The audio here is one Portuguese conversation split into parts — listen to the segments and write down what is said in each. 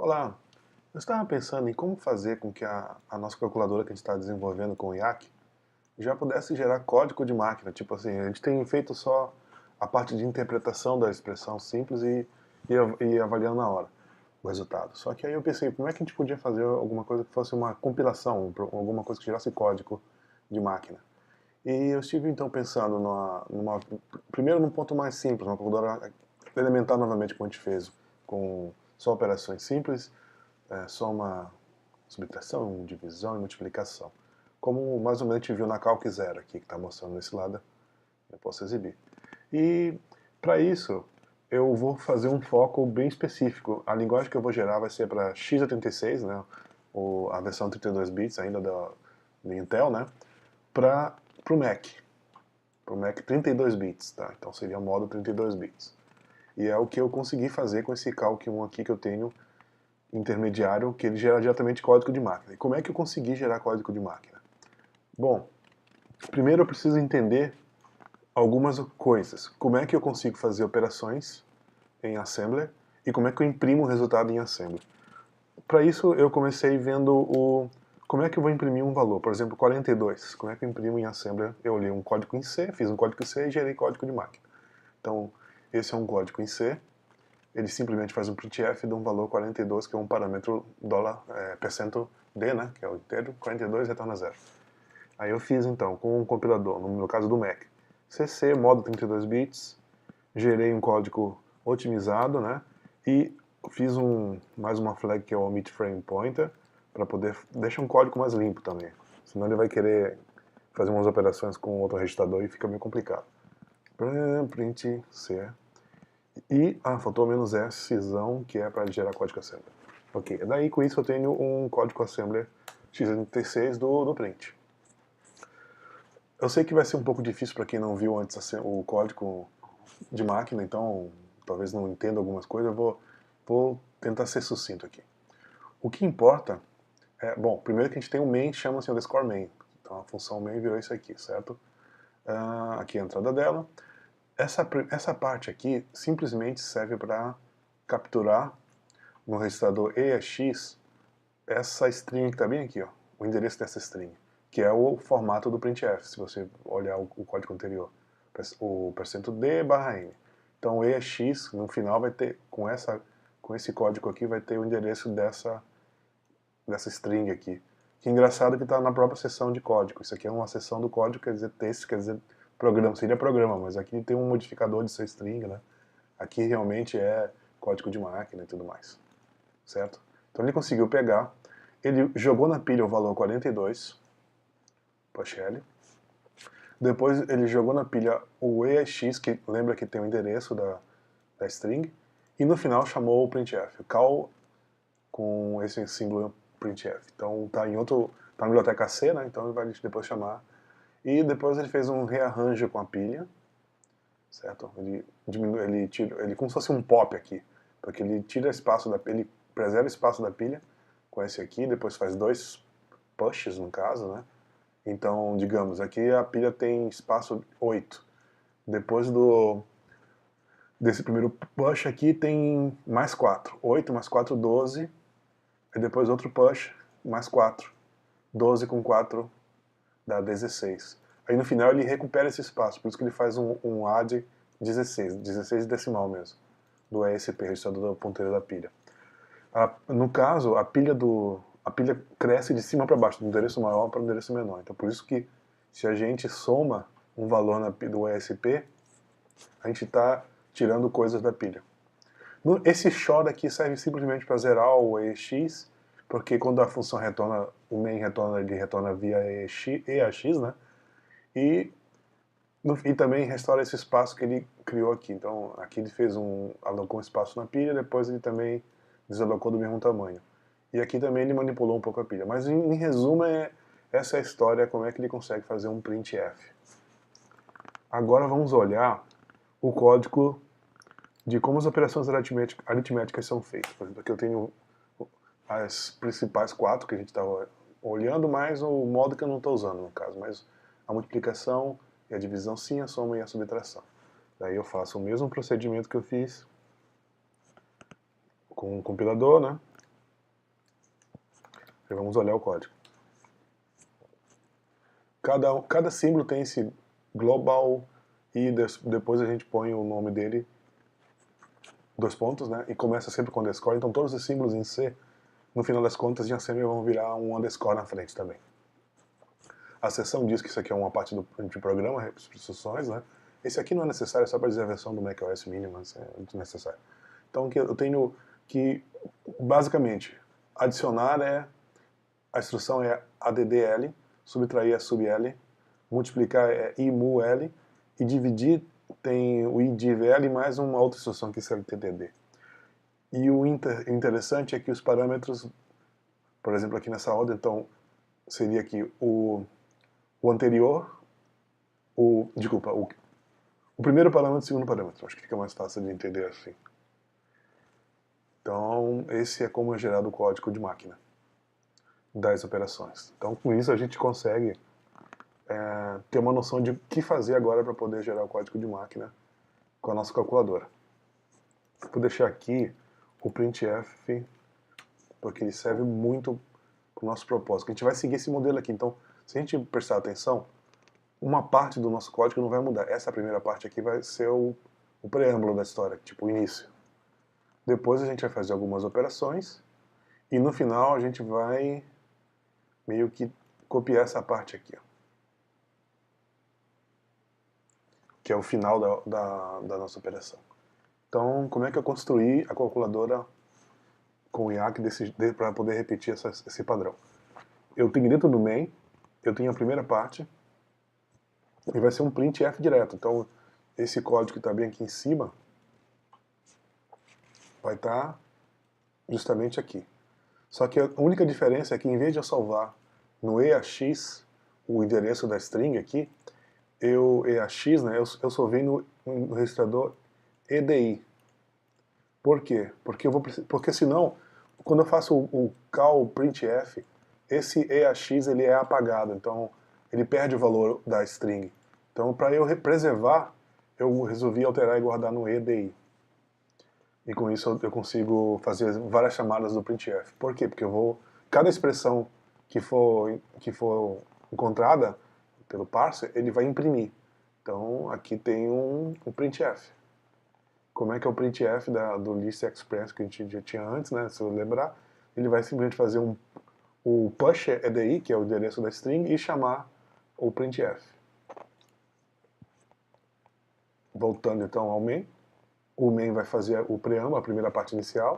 Olá, eu estava pensando em como fazer com que a nossa calculadora que a gente está desenvolvendo com o IAC já pudesse gerar código de máquina. Tipo assim, a gente tem feito só a parte de interpretação da expressão simples e avaliando na hora o resultado. Só que aí eu pensei, como é que a gente podia fazer alguma coisa que fosse uma compilação, alguma coisa que gerasse código de máquina? E eu estive então pensando primeiro num ponto mais simples, uma calculadora elementar novamente como a gente fez, com só operações simples, soma, subtração, divisão e multiplicação. Como mais ou menos a gente viu na Calc Zero aqui, que está mostrando nesse lado, eu posso exibir. E para isso, eu vou fazer um foco bem específico. A linguagem que eu vou gerar vai ser para x86, né, a versão 32 bits ainda do Intel, né, para o Mac. Para o Mac 32 bits, tá? Então seria o modo 32 bits. E é o que eu consegui fazer com esse Calc 1 aqui que eu tenho intermediário, que ele gera diretamente código de máquina. E como é que eu consegui gerar código de máquina? Bom, primeiro eu preciso entender algumas coisas. Como é que eu consigo fazer operações em Assembler e como é que eu imprimo o resultado em Assembler. Para isso eu comecei vendo como é que eu vou imprimir um valor. Por exemplo, 42. Como é que eu imprimo em Assembler? Eu olhei um código em C, fiz um código em C e gerei código de máquina. Então, esse é um código em C. Ele simplesmente faz um printf de um valor 42, que é um parâmetro percento %d, né, que é o inteiro, 42 retorna 0. Aí eu fiz então com um compilador, no meu caso do Mac, CC, modo 32 bits, gerei um código otimizado, né, e fiz mais uma flag que é o omit frame pointer, para poder deixar um código mais limpo também, senão ele vai querer fazer umas operações com outro registrador e fica meio complicado. Print C. E, faltou menos S, que é para gerar código assembler. Ok, daí com isso eu tenho um código assembler x86 do print. Eu sei que vai ser um pouco difícil para quem não viu antes o código de máquina, então talvez não entenda algumas coisas, eu vou tentar ser sucinto aqui. O que importa bom, primeiro que a gente tem um main, chama-se underscore main. Então a função main virou isso aqui, certo? Aqui é a entrada dela. Essa parte aqui simplesmente serve para capturar no registrador EAX essa string que está bem aqui, ó, o endereço dessa string, que é o formato do printf, se você olhar o código anterior, o %d/n. Então o EAX no final vai ter, com esse código aqui, vai ter o endereço dessa string aqui. Que engraçado que está na própria seção de código. Isso aqui é uma seção do código, quer dizer texto, quer dizer programa, seria programa, mas aqui tem um modificador de sua string, né? Aqui realmente é código de máquina e tudo mais, certo? Então ele conseguiu pegar, ele jogou na pilha o valor 42, push L, depois ele jogou na pilha o EAX, que lembra que tem o endereço da string, e no final chamou o printf, call com esse símbolo printf. Então tá na biblioteca C, né? Então ele vai depois chamar. E depois ele fez um rearranjo com a pilha, certo? Ele como se fosse um pop aqui, porque ele tira espaço ele preserva espaço da pilha com esse aqui, depois faz dois pushes no caso, né? Então, digamos, aqui a pilha tem espaço 8. Depois desse primeiro push aqui tem mais 4. 8 mais 4, 12. E depois outro push, mais 4. 12 com 4 dá 16. Aí no final ele recupera esse espaço, por isso que ele faz um add 16, 16 decimal mesmo, do ESP, registrador da ponteira da pilha. No caso, a pilha cresce de cima para baixo, do endereço maior para o endereço menor. Então por isso que se a gente soma um valor do ESP, a gente está tirando coisas da pilha. Esse short aqui serve simplesmente para zerar o EX, porque quando a função retorna, o main retorna, ele retorna via EAX, né? E também restaura esse espaço que ele criou aqui. Então aqui ele alocou um espaço na pilha, depois ele também desalocou do mesmo tamanho. E aqui também ele manipulou um pouco a pilha. Mas em resumo, essa é a história, como é que ele consegue fazer um printf. Agora vamos olhar o código de como as operações aritméticas são feitas. Por exemplo, aqui eu tenho as principais 4 que a gente estava olhando, mais o modo que eu não estou usando no caso, mas a multiplicação e a divisão sim, a soma e a subtração. Daí eu faço o mesmo procedimento que eu fiz com o compilador, né? Aí vamos olhar o código. Cada símbolo tem esse global e depois a gente põe o nome dele, dois pontos, né? E começa sempre com underscore. Então todos os símbolos em C, no final das contas, já sempre vão virar um underscore na frente também. A seção diz que isso aqui é uma parte de programa, instruções, né? Esse aqui não é necessário, é só para dizer a versão do macOS mínima, é muito necessário. Então eu tenho que, basicamente, adicionar a instrução é addl, subtrair é subl, multiplicar é imul, e dividir tem o idivl mais uma outra instrução que é lttd. E o interessante é que os parâmetros, por exemplo, aqui nessa ordem, então, seria aqui o anterior, desculpa, o primeiro parâmetro e o segundo parâmetro. Acho que fica mais fácil de entender assim. Então, esse é como é gerado o código de máquina das operações. Então, com isso a gente consegue ter uma noção de o que fazer agora para poder gerar o código de máquina com a nossa calculadora. Vou deixar aqui o printf, porque ele serve muito para o nosso propósito. A gente vai seguir esse modelo aqui. Então, se a gente prestar atenção, uma parte do nosso código não vai mudar. Essa primeira parte aqui vai ser o preâmbulo da história, tipo o início. Depois a gente vai fazer algumas operações e no final a gente vai meio que copiar essa parte aqui, ó, que é o final da nossa operação. Então, como é que eu construí a calculadora com o IAC para poder repetir esse padrão? Eu tenho dentro do main, eu tenho a primeira parte, e vai ser um printf direto. Então, esse código que está bem aqui em cima vai estar justamente aqui. Só que a única diferença é que em vez de eu salvar no EAX o endereço da string aqui, EAX, né, eu salvei no registrador EDI. Por quê? Porque senão, quando eu faço o call printf, esse EAX ele é apagado, então ele perde o valor da string. Então, para eu preservar, eu resolvi alterar e guardar no EDI. E com isso eu consigo fazer várias chamadas do printf. Por quê? Porque cada expressão que for encontrada pelo parser, ele vai imprimir. Então, aqui tem um printf. Como é que é o printf do list express que a gente já tinha antes, né? Se eu lembrar, ele vai simplesmente fazer o push EDI, que é o endereço da string, e chamar o printf. Voltando então ao main, o main vai fazer o preâmbulo, a primeira parte inicial.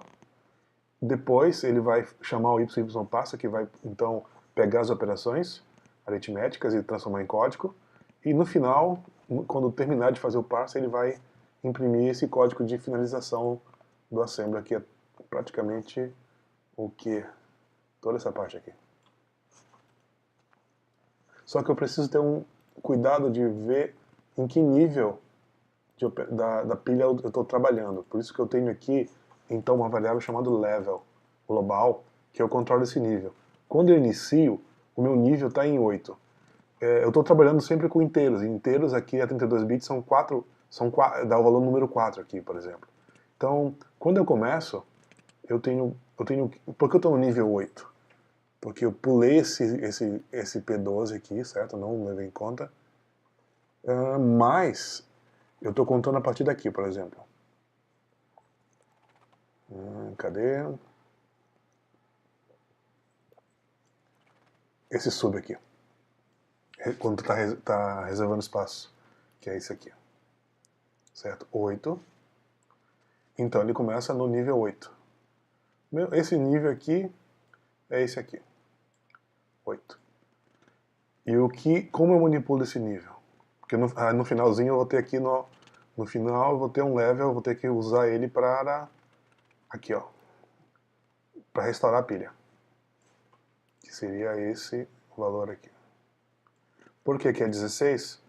Depois ele vai chamar o YParser, que vai então pegar as operações aritméticas e transformar em código. E no final, quando terminar de fazer o parser, ele vai imprimir esse código de finalização do assembly, que é praticamente o que? Toda essa parte aqui. Só que eu preciso ter um cuidado de ver em que nível da pilha eu estou trabalhando. Por isso que eu tenho aqui, então, uma variável chamada level global, que eu controlo esse nível. Quando eu inicio, o meu nível está em 8. Eu estou trabalhando sempre com inteiros. E inteiros aqui a 32 bits dá o valor número 4 aqui, por exemplo. Então, quando eu começo, eu tenho por que eu estou no nível 8? Porque eu pulei esse P12 aqui, certo? Não levei em conta. Mas eu estou contando a partir daqui, por exemplo. Cadê? Esse sub aqui. Quando tu tá reservando espaço. Que é esse aqui. Certo? 8. Então ele começa no nível 8. Esse nível aqui é esse aqui. 8. E como eu manipulo esse nível? Porque no finalzinho eu vou ter aqui no final eu vou ter um level, eu vou ter que usar ele para aqui, ó, para restaurar a pilha, que seria esse valor aqui. Por que aqui é 16?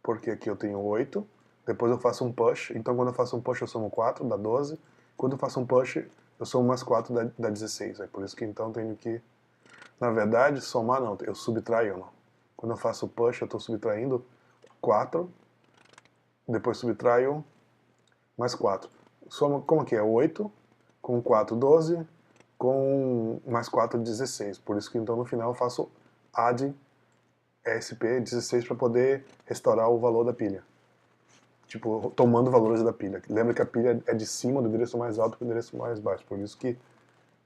Porque aqui eu tenho 8, depois eu faço um push, então quando eu faço um push eu somo 4, dá 12, quando eu faço um push eu somo mais 4, dá 16, é por isso que então eu tenho que, na verdade, somar não, eu subtraio não. Quando eu faço o push eu estou subtraindo 4, depois subtraio mais 4. Soma, como que é? 8, com 4, 12, com mais 4 de 16. Por isso que então no final eu faço add ESP16 para poder restaurar o valor da pilha. Tipo, tomando valores da pilha. Lembra que a pilha é de cima do endereço mais alto para o endereço mais baixo. Por isso que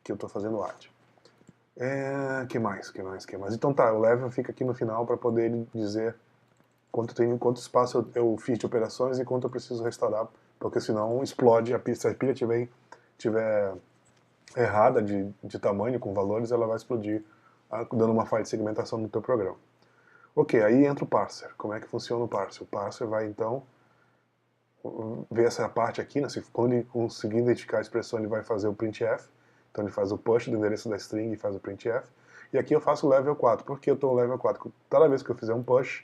eu estou fazendo add. Que mais? Então tá, o level fica aqui no final para poder dizer quanto espaço eu fiz de operações e quanto eu preciso restaurar, porque senão explode a pilha. Se a pilha tiver errada de tamanho, com valores, ela vai explodir, dando uma falha de segmentação no teu programa. Ok, aí entra o parser. Como é que funciona o parser? O parser vai então ver essa parte aqui, né? Quando ele conseguir identificar a expressão, ele vai fazer o printf. Então ele faz o push do endereço da string e faz o printf. E aqui eu faço o level 4. Por que eu estou no level 4? Toda vez que eu fizer um push,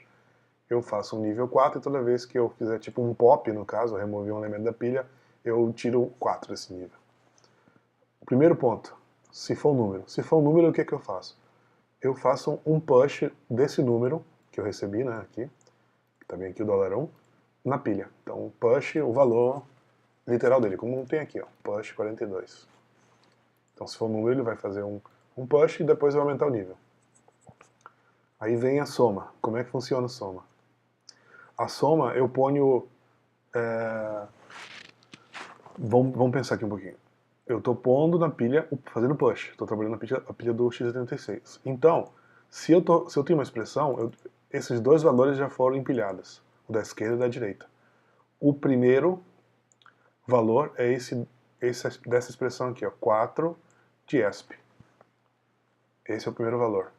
eu faço um nível 4, e toda vez que eu fizer tipo um pop, no caso, eu remover um elemento da pilha, eu tiro 4 desse nível. Primeiro ponto, se for um número. Se for um número, o que eu faço? Eu faço um push desse número que eu recebi, né, aqui, também aqui o $1, na pilha. Então, push o valor literal dele, como tem aqui, ó, push 42. Então, se for um número, ele vai fazer um push e depois vai aumentar o nível. Aí vem a soma. Como é que funciona a soma? A soma, eu ponho... Vamos pensar aqui um pouquinho. Eu estou pondo na pilha, fazendo push. Estou trabalhando a pilha do x86. Então, se eu tenho uma expressão, esses dois valores já foram empilhados. O da esquerda e da direita. O primeiro valor é dessa expressão aqui, ó, 4 de ESP. Esse é o primeiro valor.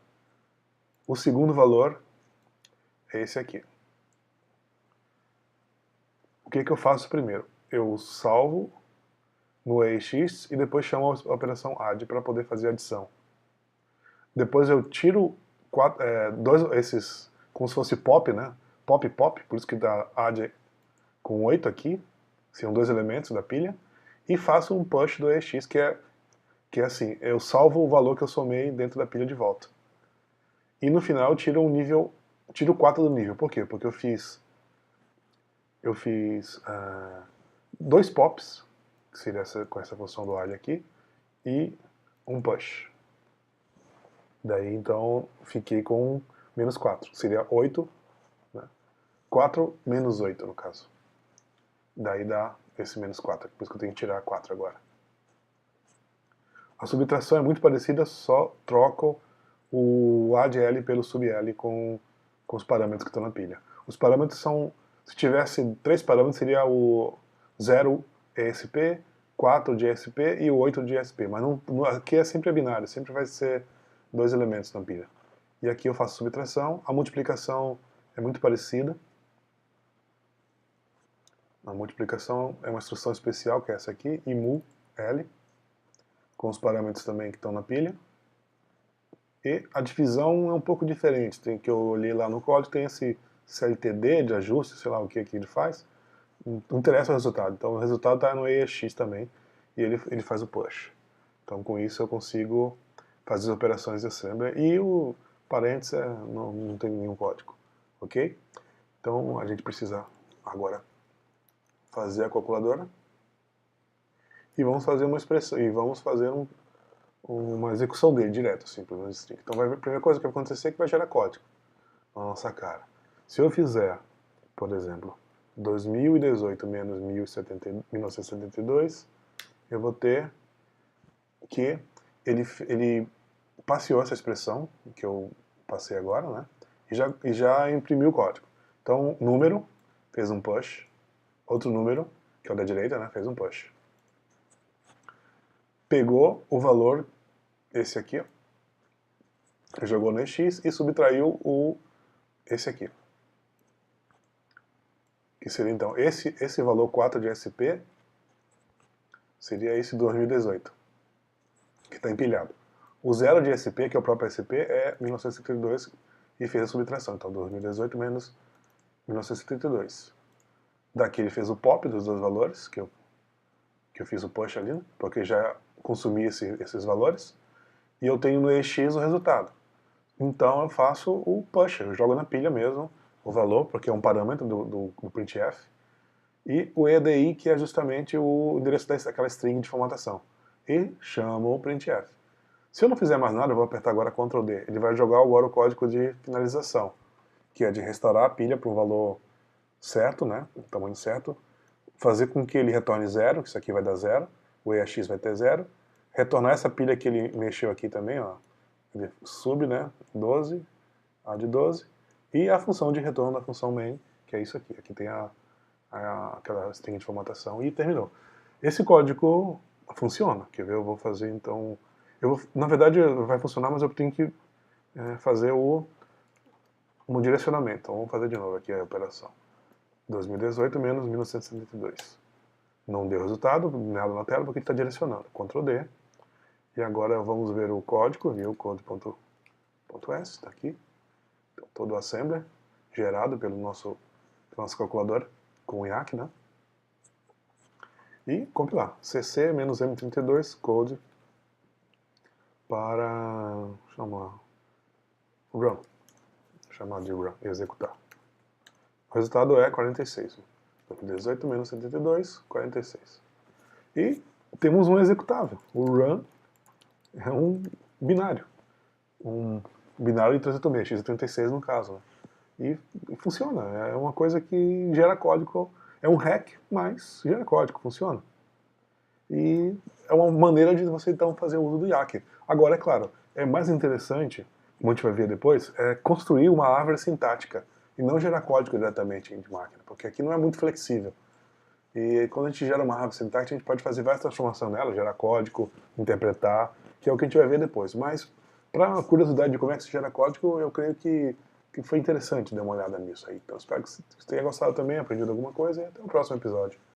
O segundo valor é esse aqui. O que eu faço primeiro? Eu salvo no EX e depois chamo a operação add para poder fazer a adição. Depois eu tiro esses, como se fosse pop, né? Pop, por isso que dá add com 8 aqui, são dois elementos da pilha, e faço um push do EX, que é assim, eu salvo o valor que eu somei dentro da pilha de volta. E no final eu tiro 4 do nível. Por quê? Porque eu fiz dois pops, que seria com essa função do add aqui, e um push. Daí então fiquei com menos 4, seria 8, né? 4 menos 8 no caso. Daí dá esse menos 4, por isso que eu tenho que tirar 4 agora. A subtração é muito parecida, só troco o addl pelo subl com os parâmetros que estão na pilha. Os parâmetros são, se tivesse 3 parâmetros, seria o 0 ESP, 4 de ESP e o 8 de ESP, mas aqui é sempre binário, sempre vai ser 2 elementos na pilha. E aqui eu faço subtração, a multiplicação é muito parecida. A multiplicação é uma instrução especial, que é essa aqui, imul, L, com os parâmetros também que estão na pilha. E a divisão é um pouco diferente, tem que eu olhei lá no código, tem esse CLTD de ajuste, sei lá o que ele faz, não interessa o resultado. Então o resultado está no EX também, e ele faz o push. Então com isso eu consigo fazer as operações de assembly, e o parênteses não tem nenhum código, ok? Então a gente precisa agora fazer a calculadora, e vamos fazer uma expressão, e vamos fazer uma execução dele direto, assim, pelo menos string. Então a primeira coisa que vai acontecer é que vai gerar código na nossa cara. Se eu fizer, por exemplo, 2018 menos 1972, eu vou ter que ele passeou essa expressão que eu passei agora, né? E já imprimiu o código. Então, número fez um push, outro número, que é o da direita, né? Fez um push. Pegou o valor, esse aqui, ó, jogou no EX e subtraiu esse aqui. Que seria então esse valor 4 de SP seria esse 2018, que está empilhado. O 0 de SP, que é o próprio SP, é 1972 e fez a subtração. Então 2018 menos 1972. Daqui ele fez o pop dos dois valores, que eu fiz o push ali, porque já consumi esses valores. E eu tenho no EX o resultado. Então eu faço o push, eu jogo na pilha mesmo o valor, porque é um parâmetro do printf, e o EDI, que é justamente o endereço daquela string de formatação. e chamo o printf. Se eu não fizer mais nada, eu vou apertar agora Ctrl D. Ele vai jogar agora o código de finalização, que é de restaurar a pilha para o valor certo, né, o tamanho certo, fazer com que ele retorne 0, que isso aqui vai dar 0, o EAX vai ter 0, retornar essa pilha que ele mexeu aqui também, ó, ele sub, né, 12, a de 12, e a função de retorno da função main, que é isso aqui. Aqui tem aquela string de formatação e terminou. Esse código funciona. Quer ver? Eu vou fazer então... na verdade vai funcionar, mas eu tenho que fazer um direcionamento. Então vamos fazer de novo aqui a operação. 2018 menos 1972. Não deu resultado, nada na tela, porque ele está direcionando. Ctrl D. E agora vamos ver o código, e o code.s, está aqui. Então, todo o assembler gerado pelo nosso calculador com o IAC, né? E compilar. cc-m32 code para chamar run. Chamar de run, executar. O resultado é 46. 18 menos 72, 46. E temos um executável. O run é um binário. Um binário de transitomia, x36 no caso. Né? E funciona. É uma coisa que gera código. É um hack, mas gera código, funciona. E é uma maneira de você então fazer o uso do IAC. Agora, é claro, é mais interessante, como a gente vai ver depois, é construir uma árvore sintática e não gerar código diretamente de máquina, porque aqui não é muito flexível. E quando a gente gera uma árvore sintática, a gente pode fazer várias transformações nela, gerar código, interpretar, que é o que a gente vai ver depois. Mas, para curiosidade de como é que se gera código, eu creio que foi interessante dar uma olhada nisso aí. Então, espero que você tenha gostado também, aprendido alguma coisa, e até o próximo episódio.